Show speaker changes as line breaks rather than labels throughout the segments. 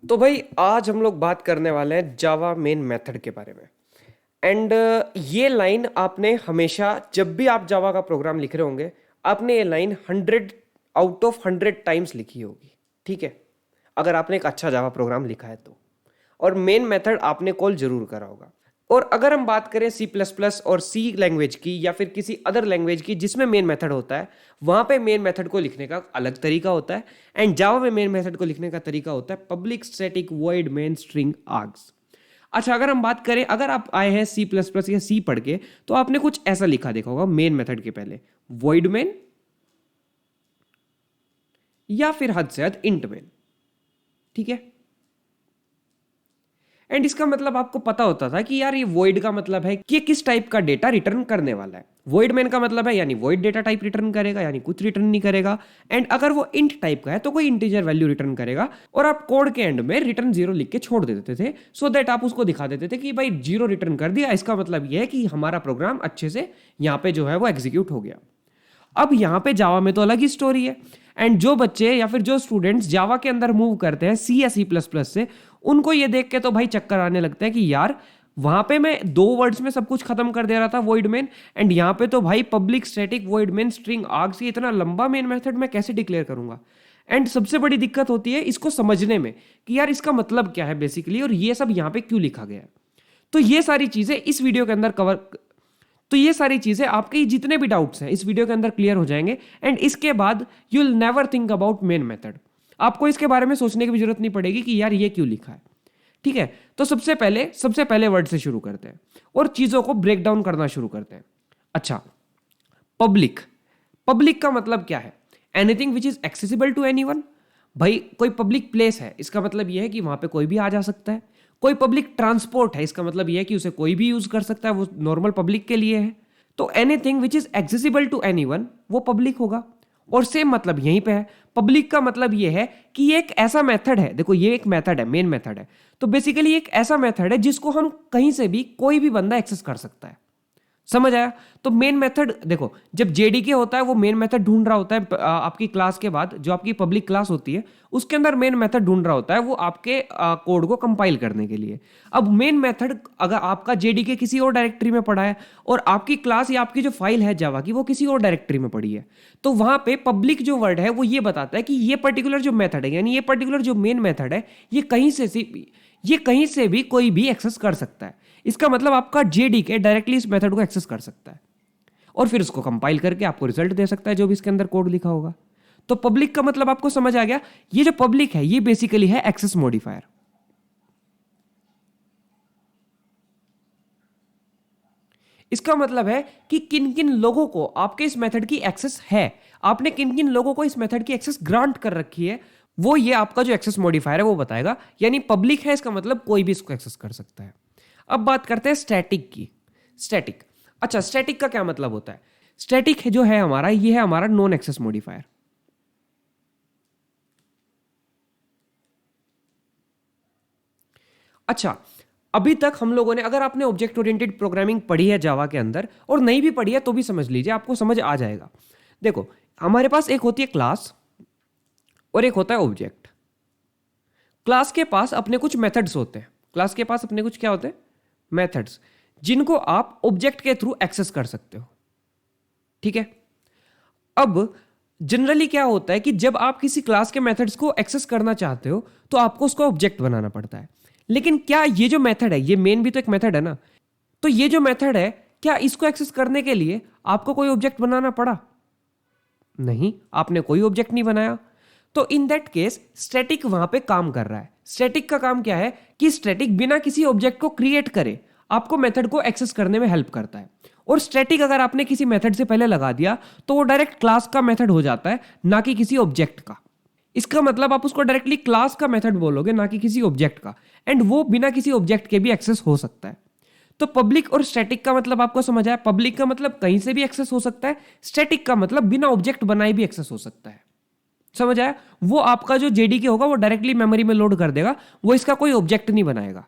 तो भाई आज हम लोग बात करने वाले हैं जावा मेन मेथड के बारे में। एंड ये लाइन आपने हमेशा जब भी आप जावा का प्रोग्राम लिख रहे होंगे, आपने ये लाइन 100 आउट ऑफ 100 टाइम्स लिखी होगी। ठीक है, अगर आपने एक अच्छा जावा प्रोग्राम लिखा है तो। और मेन मेथड आपने कॉल जरूर करा होगा। और अगर हम बात करें सी प्लस प्लस और सी लैंग्वेज की या फिर किसी अदर लैंग्वेज की जिसमें मेन मेथड होता है, वहां पे मेन मेथड को लिखने का अलग तरीका होता है। एंड जावा में मेन मेथड को लिखने का तरीका होता है public static void main string args. अच्छा, अगर हम बात करें, अगर आप आए हैं सी प्लस प्लस या सी पढ़ के, तो आपने कुछ ऐसा लिखा देखा होगा मेन मेथड के पहले, वॉइड मेन या फिर हद से हद इंट मेन। ठीक है, एंड इसका मतलब आपको पता होता था कि यार ये वॉइड का मतलब है कि किस टाइप का डेटा रिटर्न करने वाला है। वॉइड मेन का मतलब है यानी वॉइड डेटा टाइप रिटर्न करेगा, यानी कुछ रिटर्न नहीं करेगा। एंड अगर वो इंट टाइप का है तो कोई इंटीजर वैल्यू रिटर्न करेगा। और आप कोड के एंड में रिटर्न जीरो लिख के छोड़ देते थे, सो दैट आप उसको दिखा देते थे कि भाई जीरो रिटर्न कर दिया, इसका मतलब ये है कि हमारा प्रोग्राम अच्छे से यहाँ पे जो है वो एग्जीक्यूट हो गया। अब यहाँ पे जावा में तो अलग ही स्टोरी है। एंड जो बच्चे या फिर जो स्टूडेंट्स जावा के अंदर मूव करते हैं सी या सी प्लस प्लस से, उनको ये देख के तो भाई चक्कर आने लगता है कि यार वहां पे मैं 2 वर्ड्स में सब कुछ खत्म कर दे रहा था वॉइड मेन, एंड यहाँ पे तो भाई public static void main string args, ये इतना लंबा मेन मेथड मैं कैसे डिक्लेयर करूंगा। एंड सबसे बड़ी दिक्कत होती है इसको समझने में कि यार इसका मतलब क्या है बेसिकली, और ये सब यहाँ पे क्यों लिखा गया है। तो ये सारी चीजें इस वीडियो के अंदर कवर, तो ये सारी चीजें आपके जितने भी डाउट्स हैं इस वीडियो के अंदर क्लियर हो जाएंगे। एंड इसके बाद you will never think about main method. आपको इसके बारे में सोचने की भी जरूरत नहीं पड़ेगी कि यार ये क्यों लिखा है। ठीक है, तो सबसे पहले वर्ड से शुरू करते हैं और चीजों को ब्रेक डाउन करना शुरू करते हैं। अच्छा, पब्लिक। पब्लिक का मतलब क्या है? Anything which is accessible to anyone. भाई कोई पब्लिक प्लेस है, इसका मतलब यह है कि वहां पे कोई भी आ जा सकता है। कोई पब्लिक ट्रांसपोर्ट है, इसका मतलब यह है कि उसे कोई भी यूज कर सकता है, वो नॉर्मल पब्लिक के लिए है। तो anything which is accessible to anyone वो पब्लिक होगा। और सेम मतलब यहीं पे है। पब्लिक का मतलब यह है कि ये एक ऐसा मेथड है, देखो ये एक मेथड है, मेन मेथड है, तो बेसिकली एक ऐसा मेथड है जिसको हम कहीं से भी कोई भी बंदा एक्सेस कर सकता है। समझ आया? तो मेन मेथड देखो, जब जेडीके होता है वो मेन मेथड ढूंढ रहा होता है आपकी क्लास के बाद, जो आपकी पब्लिक क्लास होती है उसके अंदर मेन मेथड ढूंढ रहा होता है वो आपके कोड को कंपाइल करने के लिए। अब मेन मेथड अगर आपका जेडीके किसी और डायरेक्टरी में पड़ा है और आपकी क्लास या आपकी जो फाइल है जावा की वो किसी और डायरेक्टरी में पड़ी है, तो वहां पे पब्लिक जो वर्ड है वो ये बताता है कि ये पर्टिकुलर जो मेथड है, यानी ये पर्टिकुलर जो मेन मेथड है, ये कहीं से भी कोई भी एक्सेस कर सकता है। इसका मतलब आपका जेडीके डायरेक्टली इस मेथड को एक्सेस कर सकता है और फिर उसको कंपाइल करके आपको रिजल्ट दे सकता है जो भी इसके अंदर कोड लिखा होगा। तो पब्लिक का मतलब आपको समझ आ गया। ये जो पब्लिक है ये बेसिकली है एक्सेस मॉडिफायर। इसका मतलब है कि किन किन लोगों को आपके इस मेथड की एक्सेस है, आपने किन किन लोगों को इस मेथड की एक्सेस ग्रांट कर रखी है, वो ये आपका जो एक्सेस मॉडिफायर है वो बताएगा। यानी पब्लिक है इसका मतलब कोई भी इसको एक्सेस कर सकता है। अब बात करते हैं स्टैटिक की। स्टैटिक, अच्छा स्टैटिक का क्या मतलब होता है? स्टैटिक जो है हमारा, ये है हमारा नॉन एक्सेस मॉडिफायर। अच्छा, अभी तक हम लोगों ने, अगर आपने ऑब्जेक्ट ओरिएंटेड प्रोग्रामिंग पढ़ी है जावा के अंदर और नहीं भी पढ़ी है तो भी समझ लीजिए, आपको समझ आ जाएगा। देखो, हमारे पास एक होती है क्लास और एक होता है ऑब्जेक्ट। क्लास के पास अपने कुछ मेथड्स होते हैं, क्लास के पास अपने कुछ क्या होते हैं? मेथड्स, जिनको आप ऑब्जेक्ट के थ्रू एक्सेस कर सकते हो। ठीक है, अब जनरली क्या होता है कि जब आप किसी क्लास के मेथड्स को एक्सेस करना चाहते हो तो आपको उसको ऑब्जेक्ट बनाना पड़ता है। लेकिन क्या ये जो मेथड है, ये मेन भी तो एक मेथड है ना, तो ये जो मेथड है, क्या इसको एक्सेस करने के लिए आपको कोई ऑब्जेक्ट बनाना पड़ा? नहीं, आपने कोई ऑब्जेक्ट नहीं बनाया। तो इन दैट केस स्टैटिक वहां पे काम कर रहा है। स्टैटिक का काम क्या है कि स्टैटिक बिना किसी ऑब्जेक्ट को क्रिएट करे आपको मेथड को एक्सेस करने में हेल्प करता है। और स्टैटिक अगर आपने किसी मेथड से पहले लगा दिया तो वो डायरेक्ट क्लास का मेथड हो जाता है, ना कि किसी ऑब्जेक्ट का। इसका मतलब आप उसको डायरेक्टली क्लास का मेथड बोलोगे, ना कि किसी ऑब्जेक्ट का। एंड वो बिना किसी ऑब्जेक्ट के भी एक्सेस हो सकता है। तो पब्लिक और स्टैटिक का मतलब आपको समझ आया। पब्लिक का मतलब कहीं से भी एक्सेस हो सकता है, स्टैटिक का मतलब बिना ऑब्जेक्ट बनाए भी एक्सेस हो सकता है। समझ आया? वो आपका जो जेडीके होगा वो डायरेक्टली मेमोरी में लोड कर देगा, वो इसका कोई ऑब्जेक्ट नहीं बनाएगा।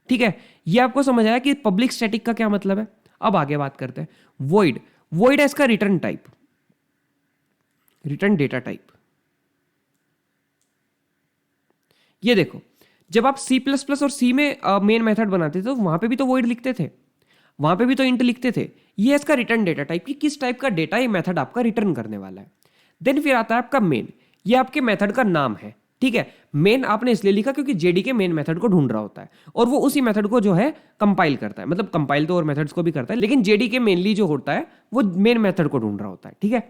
ठीक है, ये आपको समझ आया कि पब्लिक स्टैटिक का क्या मतलब है। अब आगे बात करते हैं वॉइड। वॉइड है इसका return type, return data type. ये देखो, जब आप सी प्लस प्लस और सी में मेन मेथड बनाते थे तो वहां पे भी तो वॉइड लिखते थे, वहां पे भी तो इंट लिखते थे। ये है इसका रिटर्न डेटा टाइप कि किस टाइप का डेटा ये मेथड आपका रिटर्न करने वाला है। देन फिर आता है आपका मेन, ये आपके मेथड का नाम है, ठीक है। मेन आपने इसलिए लिखा क्योंकि जेडीके मेन मेथड को ढूंढ रहा होता है और वो उसी मेथड को जो है कंपाइल करता है, मतलब कंपाइल तो और मेथड्स को भी करता है, लेकिन जेडीके मेनली जो होता है वो मेन मेथड को ढूंढ रहा होता है, ठीक है।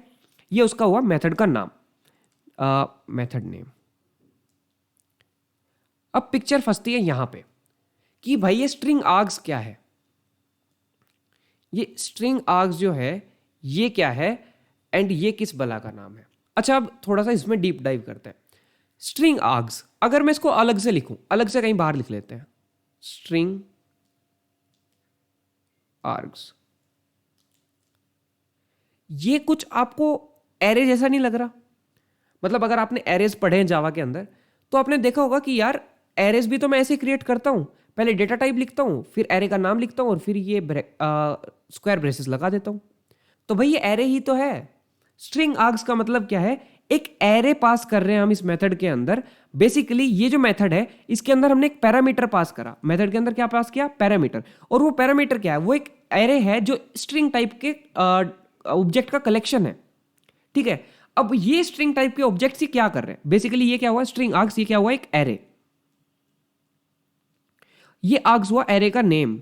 ये उसका हुआ मेथड का नाम, मेथड नेम। अब पिक्चर फंसती है यहां पे कि भाई ये स्ट्रिंग आर्ग्स क्या है, ये स्ट्रिंग आर्ग्स जो है ये क्या है एंड ये किस बला का नाम है। अच्छा, अब थोड़ा सा इसमें डीप डाइव करते हैं। स्ट्रिंग आर्ग्स, अगर मैं इसको अलग से लिखूं, अलग से कहीं बाहर लिख लेते हैं, स्ट्रिंग आर्ग्स, ये कुछ आपको एरे जैसा नहीं लग रहा? मतलब अगर आपने एरेज पढ़े हैं जावा के अंदर तो आपने देखा होगा कि यार एरेज भी तो मैं ऐसे क्रिएट करता हूं, पहले डेटा टाइप लिखता हूं, फिर एरे का नाम लिखता हूं और फिर ये स्क्वायर ब्रेसेस लगा देता हूं। तो भाई ये एरे ही तो है। स्ट्रिंग आर्ग्स का मतलब क्या है, एक एरे पास कर रहे हैं हम इस मेथड के अंदर। बेसिकली ये जो मेथड है इसके अंदर हमने एक पैरामीटर पास करा, मेथड के अंदर क्या पास किया, पैरामीटर। और वो पैरामीटर क्या है, वो एक एरे है जो स्ट्रिंग टाइप के ऑब्जेक्ट का कलेक्शन है, ठीक है। अब ये स्ट्रिंग टाइप के ऑब्जेक्ट ही क्या कर रहे हैं, बेसिकली ये क्या हुआ, स्ट्रिंग आर्ग्स, ये क्या हुआ, एक एरे। ये आर्ग्स हुआ एरे का नेम।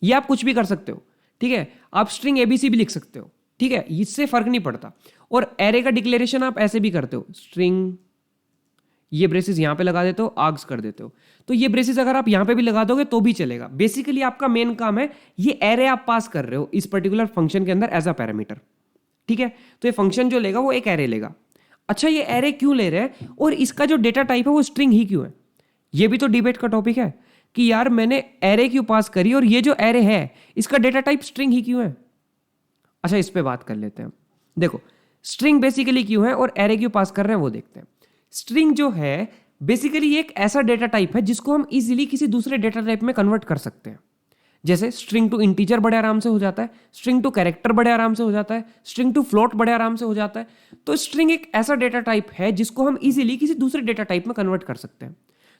ये आप कुछ भी कर सकते हो, ठीक है। आप स्ट्रिंग एबीसी भी लिख सकते हो, ठीक है, इससे फर्क नहीं पड़ता। और एरे का डिक्लेरेशन आप ऐसे भी करते हो, स्ट्रिंग, ये ब्रेसेस यहां पे लगा देते हो, आर्ग्स कर देते हो। तो ये ब्रेसेस अगर आप यहां पे भी लगा दोगे तो भी चलेगा। बेसिकली आपका मेन काम है ये एरे आप पास कर रहे हो इस पर्टिकुलर फंक्शन के अंदर एज अ पैरामीटर, ठीक है। तो ये फंक्शन जो लेगा वो एक एरे लेगा। अच्छा, ये एरे क्यों ले रहे हैं और इसका जो डेटा टाइप है वो स्ट्रिंग ही क्यों है, ये भी तो डिबेट का टॉपिक है कि यार मैंने एरे क्यों पास करी और ये जो एरे है इसका डेटा टाइप स्ट्रिंग ही क्यों है। अच्छा, इस पे बात कर लेते हैं। देखो, स्ट्रिंग बेसिकली क्यों है और एरे क्यों पास कर रहे हैं वो देखते हैं। स्ट्रिंग जो है बेसिकली एक ऐसा डेटा टाइप है जिसको हम इजीली किसी दूसरे डेटा टाइप में कन्वर्ट कर सकते हैं। जैसे स्ट्रिंग टू इंटीजर बड़े आराम से हो जाता है, स्ट्रिंग टू कैरेक्टर बड़े आराम से हो जाता है, स्ट्रिंग टू फ्लोट बड़े आराम से हो जाता है। तो स्ट्रिंग एक ऐसा डेटा टाइप है जिसको हम इजीली किसी दूसरे डेटा टाइप में कन्वर्ट कर सकते हैं।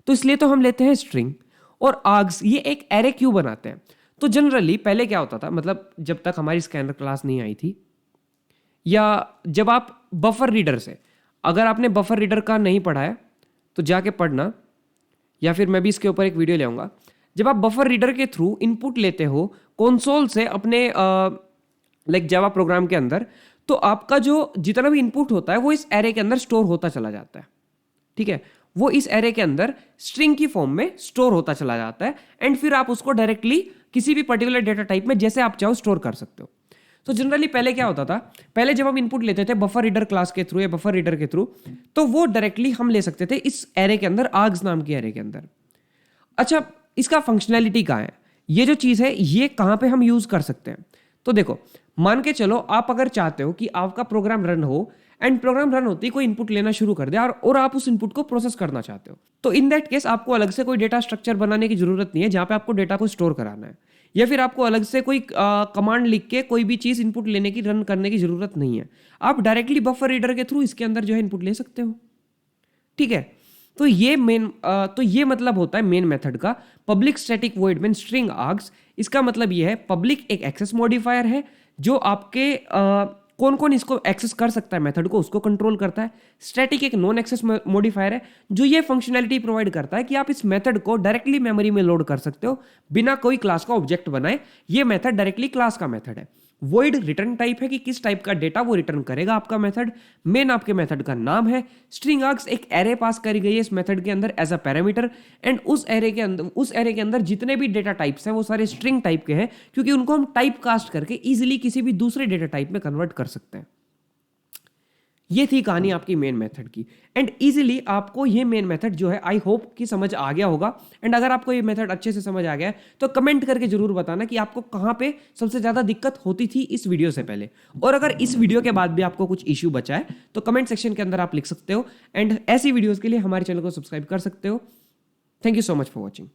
तो इसलिए तो हम लेते हैं स्ट्रिंग। और आर्ग्स ये एक एरे क्यों बनाते हैं, तो जनरली पहले क्या होता था, मतलब जब तक हमारी स्कैनर क्लास नहीं आई थी, या जब आप बफर रीडर से, अगर आपने बफर रीडर का नहीं पढ़ा है तो जाके पढ़ना, या फिर मैं भी इसके ऊपर एक वीडियो ले आऊंगा। जब आप बफर रीडर के थ्रू इनपुट लेते हो कंसोल से अपने लाइक जावा प्रोग्राम के अंदर, तो आपका जो जितना भी इनपुट होता है वो इस एरे के अंदर स्टोर होता चला जाता है, ठीक है। वो इस एरे के अंदर स्ट्रिंग की फॉर्म में स्टोर होता चला जाता है एंड फिर आप उसको डायरेक्टली किसी भी पर्टिकुलर डेटा टाइप में जैसे आप चाहो स्टोर कर सकते हो। तो जनरली पहले क्या होता था, पहले जब हम इनपुट लेते थे बफर रीडर क्लास के थ्रू या बफर रीडर के थ्रू, तो वो डायरेक्टली हम ले सकते थे इस एरे के अंदर, आर्ग्स नाम के एरे के अंदर। अच्छा, इसका फंक्शनैलिटी कहाँ है, ये जो चीज़ है ये कहाँ पे हम यूज़ कर सकते हैं। तो देखो, मान के चलो आप अगर चाहते हो कि आपका प्रोग्राम रन हो एंड प्रोग्राम रन होते ही कोई इनपुट लेना शुरू कर दे और आप उस इनपुट को प्रोसेस करना चाहते हो, तो इन दैट केस आपको अलग से कोई डेटा स्ट्रक्चर बनाने की जरूरत नहीं है जहाँ पे आपको डेटा को स्टोर कराना है, या फिर आपको अलग से कोई कमांड लिख के कोई भी चीज़ इनपुट लेने की, रन करने की जरूरत नहीं है। आप डायरेक्टली बफर रीडर के थ्रू इसके अंदर जो है इनपुट ले सकते हो, ठीक है। तो ये मतलब होता है मेन मेथड का public static void main string args. इसका मतलब ये है पब्लिक एक एक्सेस मॉडिफायर है जो आपके कौन कौन इसको एक्सेस कर सकता है मेथड को उसको कंट्रोल करता है। स्टैटिक एक नॉन एक्सेस मॉडिफायर है जो ये फंक्शनैलिटी प्रोवाइड करता है कि आप इस मेथड को डायरेक्टली मेमोरी में लोड कर सकते हो बिना कोई क्लास का ऑब्जेक्ट बनाए। ये मेथड डायरेक्टली क्लास का मेथड है। वॉइड रिटर्न टाइप है कि किस टाइप का डेटा वो रिटर्न करेगा आपका मेथड। मेन आपके मेथड का नाम है। स्ट्रिंग आर्ग्स एक एरे पास करी गई है इस मेथड के अंदर एज अ पैरामीटर एंड उस एरे के अंदर जितने भी डेटा टाइप्स हैं वो सारे स्ट्रिंग टाइप के हैं क्योंकि उनको हम टाइप कास्ट करके इजीली किसी भी दूसरे डेटा टाइप में कन्वर्ट कर सकते हैं। ये थी कहानी आपकी मेन मेथड की एंड इजीली आपको ये मेन मेथड जो है आई होप कि समझ आ गया होगा। एंड अगर आपको ये मेथड अच्छे से समझ आ गया है तो कमेंट करके जरूर बताना कि आपको कहाँ पे सबसे ज्यादा दिक्कत होती थी इस वीडियो से पहले, और अगर इस वीडियो के बाद भी आपको कुछ इश्यू बचा है तो कमेंट सेक्शन के अंदर आप लिख सकते हो। एंड ऐसी वीडियोज के लिए हमारे चैनल को सब्सक्राइब कर सकते हो। Thank you so much for watching.